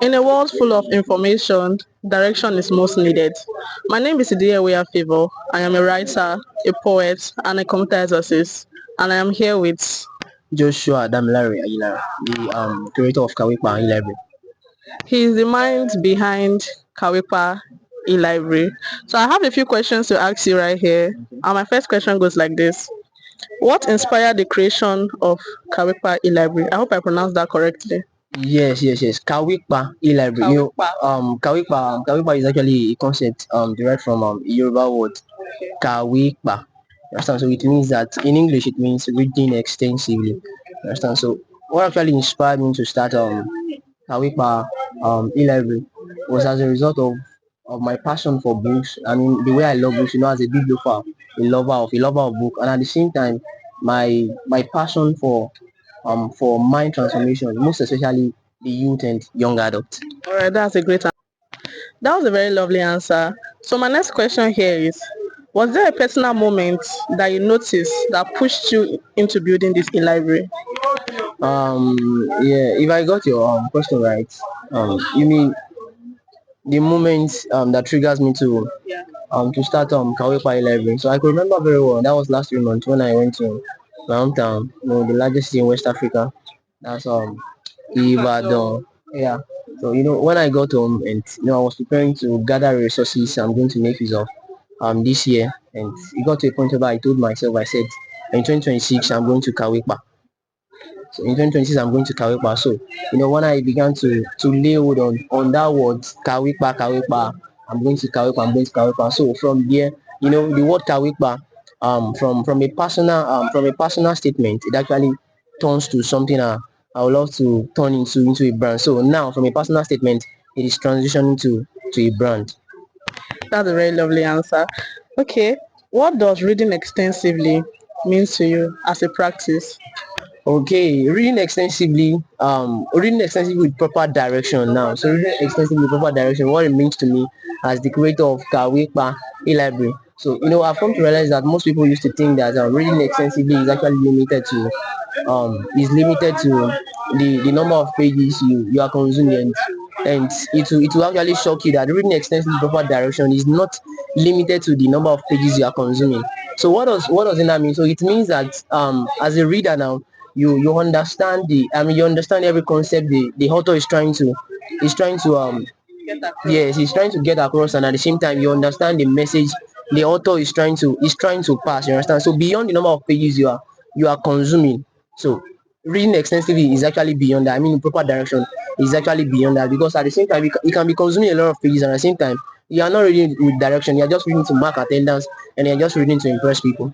In a world full of information, direction is most needed. My name is EWEHA Favor. I am a writer, a poet, and a computer enthusiast, and I am here with. Joshua Damilare Aguilar, the creator of KAWEPA library. He is the mind behind KAWEPA e-library. So I have a few questions to ask you right here. And my first question goes like this. What inspired the creation of KAWEPA e-library? I hope I pronounced that correctly. Yes. KAWEPA library. KAWEPA is actually a concept derived from Yoruba word KAWEPA. You understand? So it means that in English it means reading extensively. You understand? So what actually inspired me to start KAWEPA library was as a result of my passion for books. I mean the way I love books, as a bibliophile, a lover of book, and at the same time my passion for mind transformation, most especially the youth and young adults. All right, that's a great answer. That was a very lovely answer. So my next question here is, was there a personal moment that you noticed that pushed you into building this e-library? Yeah, if I got your question right, you mean the moment that triggers me to start KAWEPA 11. So I could remember very well. That was last 3 months when I went to my hometown, the largest city in West Africa. That's Ibadan. Yeah. So when I got home and I was preparing to gather resources I'm going to make use of this year, and it got to a point where I told myself, I said, in 2026 I'm going to KAWEPA. So in 2026 I'm going to KAWEPA. So when I began to lay hold on that word KAWEPA, I'm going to KAWEPA. So from there, the word KAWEPA, from a personal statement, it actually turns to something I would love to turn into a brand. So now from a personal statement, it is transitioning to a brand. That's a very lovely answer. Okay, what does reading extensively mean to you as a practice? Okay, reading extensively with proper direction now. So reading extensively with proper direction, what it means to me as the creator of KAWEPA e-library. So I've come to realize that most people used to think that reading extensively is limited to the number of pages you are consuming, and it will actually shock you that reading extensively with proper direction is not limited to the number of pages you are consuming. So what does that mean? So it means that as a reader now, you understand you understand every concept the author is trying to yes, he's trying to get across, and at the same time you understand the message the author is trying to pass. You understand? So beyond the number of pages you are consuming, so reading extensively is actually beyond that. I mean, in proper direction is actually beyond that, because at the same time you can be consuming a lot of pages, and at the same time you are not reading with direction. You are just reading to mark attendance, and you're just reading to impress people.